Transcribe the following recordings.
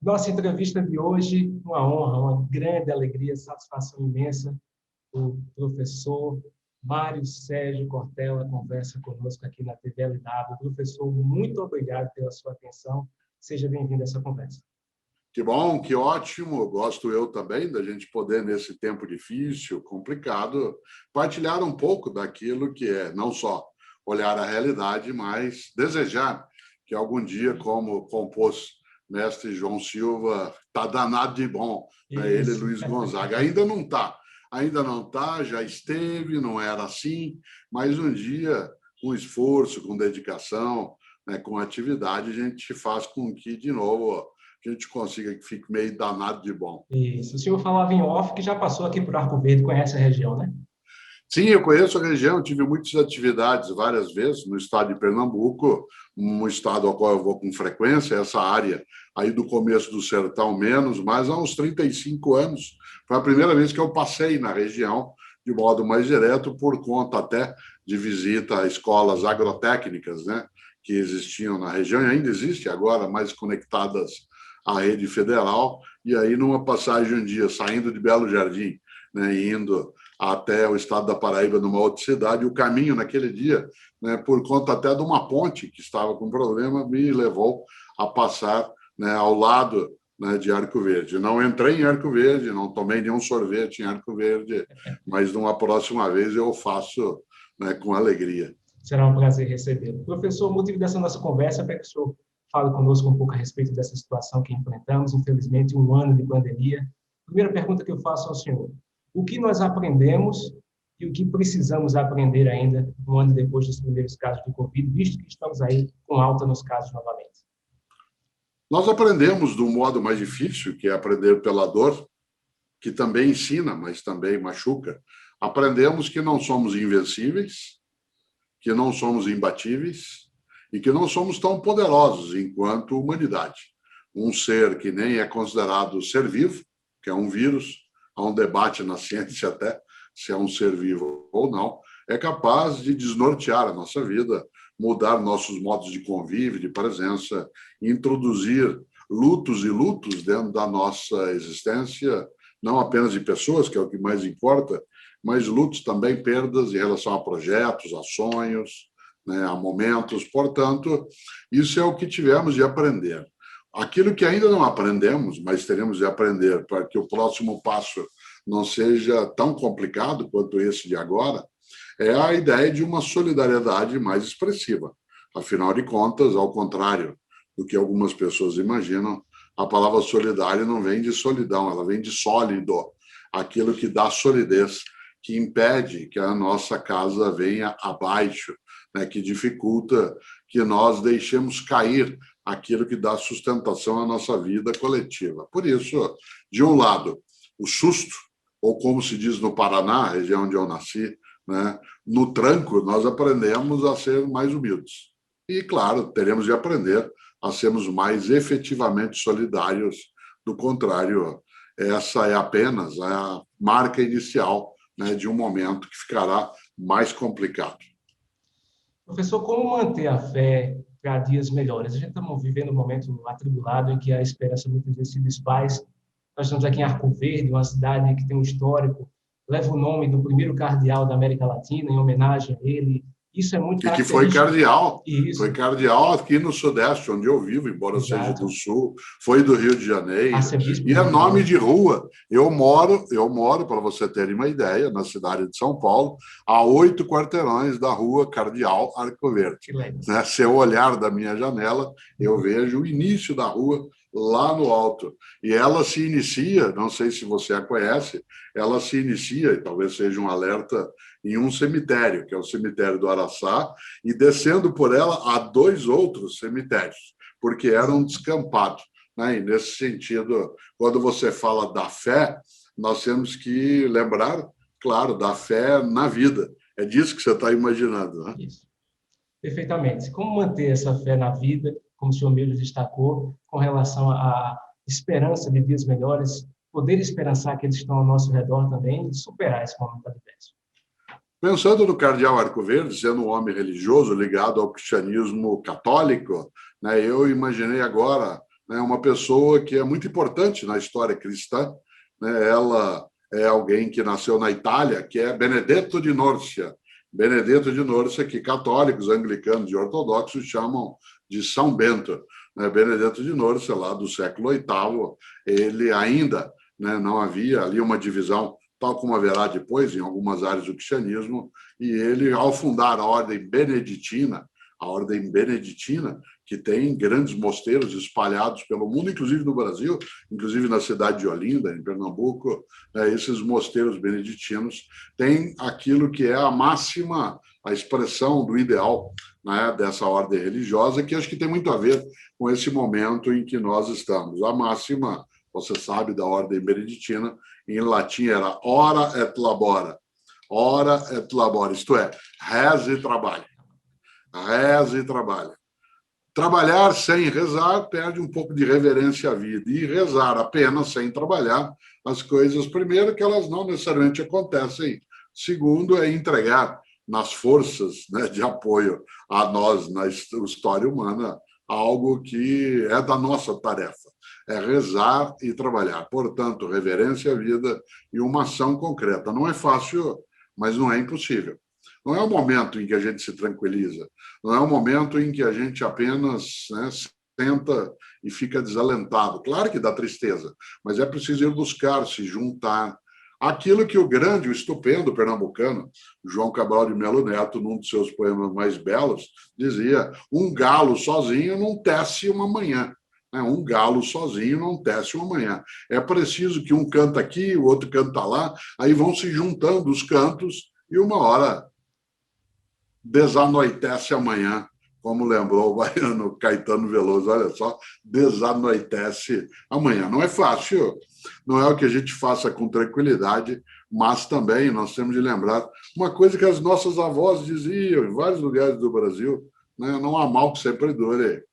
Nossa entrevista de hoje, uma honra, uma grande alegria, satisfação imensa. O professor Mário Sérgio Cortella conversa conosco aqui na TV LW. Professor, muito obrigado pela sua atenção. Seja bem-vindo a essa conversa. Que bom, que ótimo. Gosto eu também da gente poder, nesse tempo difícil, complicado, partilhar um pouco daquilo que é não só olhar a realidade, mas desejar que algum dia, como compôs mestre João Silva, tá danado de bom, né? Ele e Luiz Gonzaga. Ainda não está, já esteve, não era assim, mas um dia, com esforço, com dedicação, né, com atividade, a gente faz com que, de novo, a gente consiga que fique meio danado de bom. Isso. O senhor falava em off que já passou aqui por Arco Verde, conhece a região, né? Sim, eu conheço a região, tive muitas atividades várias vezes no estado de Pernambuco, um estado ao qual eu vou com frequência, essa área aí do começo do sertão menos, mas há uns 35 anos foi a primeira vez que eu passei na região de modo mais direto, por conta até de visita a escolas agrotécnicas, né, que existiam na região e ainda existe agora, mais conectadas à rede federal, e aí numa passagem um dia, saindo de Belo Jardim, né, indo até o estado da Paraíba, numa outra cidade, o caminho naquele dia, né, por conta até de uma ponte que estava com problema, me levou a passar, né, ao lado, né, de Arco Verde. Não entrei em Arco Verde, não tomei nenhum sorvete em Arco Verde, mas numa próxima vez eu faço, né, com alegria. Será um prazer recebê-lo. Professor, o motivo dessa nossa conversa é para que o senhor fale conosco um pouco a respeito dessa situação que enfrentamos, infelizmente, um ano de pandemia. Primeira pergunta que eu faço ao senhor: o que nós aprendemos e o que precisamos aprender ainda um ano depois dos primeiros casos do Covid, visto que estamos aí com alta nos casos novamente? Nós aprendemos do modo mais difícil, que é aprender pela dor, que também ensina, mas também machuca. Aprendemos que não somos invencíveis, que não somos imbatíveis e que não somos tão poderosos enquanto humanidade. Um ser que nem é considerado ser vivo, que é um vírus, há um debate na ciência até se é um ser vivo ou não, é capaz de desnortear a nossa vida, mudar nossos modos de convívio, de presença, introduzir lutos e lutos dentro da nossa existência, não apenas de pessoas, que é o que mais importa, mas lutos também, perdas em relação a projetos, a sonhos, né, a momentos. Portanto, isso é o que tivemos de aprender. Aquilo que ainda não aprendemos, mas teremos de aprender para que o próximo passo não seja tão complicado quanto esse de agora, é a ideia de uma solidariedade mais expressiva. Afinal de contas, ao contrário do que algumas pessoas imaginam, a palavra solidário não vem de solidão, ela vem de sólido, aquilo que dá solidez, que impede que a nossa casa venha abaixo, né, que dificulta que nós deixemos cair aquilo que dá sustentação à nossa vida coletiva. Por isso, de um lado, o susto, ou como se diz no Paraná, região onde eu nasci, né, no tranco, nós aprendemos a ser mais humildes. E, claro, teremos de aprender a sermos mais efetivamente solidários. Do contrário, essa é apenas a marca inicial, né, de um momento que ficará mais complicado. Professor, como manter a fé para dias melhores? A gente está vivendo um momento atribulado em que a esperança muitas vezes se desfaz. Nós estamos aqui em Arco Verde, uma cidade que tem um histórico, leva o nome do primeiro cardeal da América Latina, em homenagem a ele. Isso é muito característico. E que foi cardeal aqui no Sudeste, onde eu vivo, embora seja do Sul, foi do Rio de Janeiro. E é nome de rua. Eu moro, para você ter uma ideia, na cidade de São Paulo, a 8 quarteirões da rua Cardeal Arco Verde. Né? Se eu olhar da minha janela, eu vejo o início da rua lá no alto. E ela se inicia, não sei se você a conhece, ela se inicia, e talvez seja um alerta, em um cemitério, que é o cemitério do Araçá, e descendo por ela há 2 outros cemitérios, porque era um descampado. Né? E, nesse sentido, quando você fala da fé, nós temos que lembrar, claro, da fé na vida. É disso que você está imaginando. Né? Isso. Perfeitamente. Como manter essa fé na vida, como o senhor mesmo destacou, com relação à esperança de dias melhores, poder esperançar aqueles que estão ao nosso redor também e superar esse momento adverso? Pensando no cardeal Arco Verde, sendo um homem religioso ligado ao cristianismo católico, né, eu imaginei agora, né, uma pessoa que é muito importante na história cristã, né? Ela é alguém que nasceu na Itália, que é Benedetto de Norcia. Benedetto de Norcia, que católicos, anglicanos e ortodoxos chamam de São Bento. Benedetto de Norcia, lá do século VIII, ele ainda, né, não havia ali uma divisão, tal como haverá depois em algumas áreas do cristianismo, e ele, ao fundar a ordem beneditina, que tem grandes mosteiros espalhados pelo mundo, inclusive no Brasil, inclusive na cidade de Olinda, em Pernambuco, esses mosteiros beneditinos têm aquilo que é a máxima, a expressão do ideal, né, dessa ordem religiosa, que acho que tem muito a ver com esse momento em que nós estamos. A máxima, você sabe, da ordem beneditina, em latim era ora et labora, isto é, reza e trabalha. Reza e trabalha. Trabalhar sem rezar perde um pouco de reverência à vida. E rezar apenas sem trabalhar as coisas, primeiro, que elas não necessariamente acontecem. Segundo, é entregar nas forças, né, de apoio a nós, na história humana, algo que é da nossa tarefa. É rezar e trabalhar. Portanto, reverência à vida e uma ação concreta. Não é fácil, mas não é impossível. Não é o momento em que a gente se tranquiliza, não é o momento em que a gente apenas, né, senta e fica desalentado. Claro que dá tristeza, mas é preciso ir buscar, se juntar. Aquilo que o grande, o estupendo pernambucano, João Cabral de Melo Neto, num dos seus poemas mais belos, dizia: um galo sozinho não tece uma manhã. Um galo sozinho não tece uma manhã. É preciso que um canta aqui, o outro canta lá, aí vão se juntando os cantos e uma hora desanoitece amanhã, como lembrou o baiano Caetano Veloso. Olha só, desanoitece amanhã. Não é fácil, não é o que a gente faça com tranquilidade, mas também nós temos de lembrar uma coisa que as nossas avós diziam em vários lugares do Brasil, né? Não há mal que sempre dure,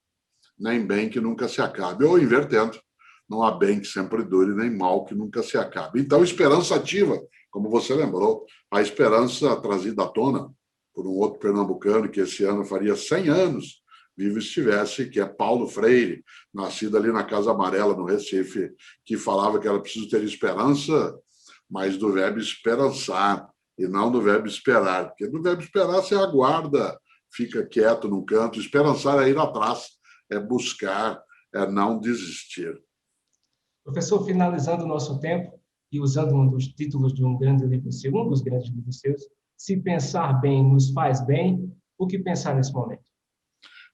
nem bem que nunca se acabe. Ou invertendo, não há bem que sempre dure, nem mal que nunca se acabe. Então, esperança ativa, como você lembrou, a esperança trazida à tona por um outro pernambucano que esse ano faria 100 anos, vivo estivesse, que é Paulo Freire, nascido ali na Casa Amarela, no Recife, que falava que era preciso ter esperança, mas do verbo esperançar, e não do verbo esperar. Porque do verbo esperar você aguarda, fica quieto num canto. Esperançar é ir atrás, é buscar, é não desistir. Professor, finalizando o nosso tempo e usando um dos títulos de um grande livro seu, um dos grandes livros seus, Se Pensar Bem Nos Faz Bem, o que pensar nesse momento?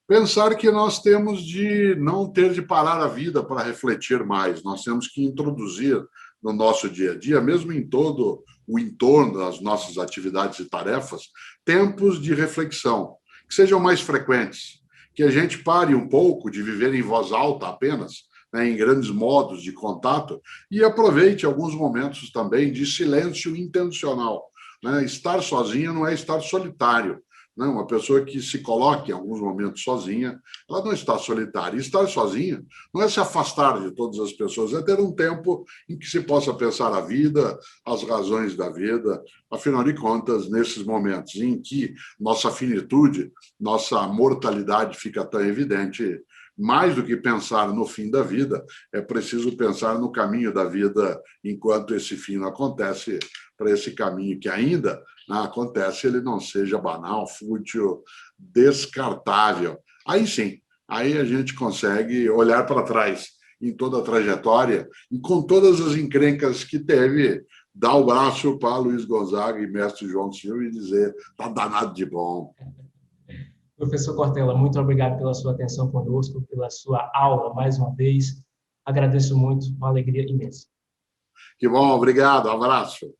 Pensar que nós temos de não ter de parar a vida para refletir mais, nós temos que introduzir no nosso dia a dia, mesmo em todo o entorno das nossas atividades e tarefas, tempos de reflexão, que sejam mais frequentes, que a gente pare um pouco de viver em voz alta apenas, né, em grandes modos de contato, e aproveite alguns momentos também de silêncio intencional. Né? Estar sozinho não é estar solitário. Né? Uma pessoa que se coloque em alguns momentos sozinha, ela não está solitária. E estar sozinha não é se afastar de todas as pessoas, é ter um tempo em que se possa pensar a vida, as razões da vida. Afinal de contas, nesses momentos em que nossa finitude, nossa mortalidade fica tão evidente, mais do que pensar no fim da vida, é preciso pensar no caminho da vida enquanto esse fim não acontece, para esse caminho que ainda não acontece, ele não seja banal, fútil, descartável. Aí sim, aí a gente consegue olhar para trás em toda a trajetória e com todas as encrencas que teve, dar o braço para Luiz Gonzaga e mestre João Silva e dizer: está danado de bom. Professor Cortella, muito obrigado pela sua atenção conosco, pela sua aula, mais uma vez. Agradeço muito, uma alegria imensa. Que bom, obrigado, um abraço.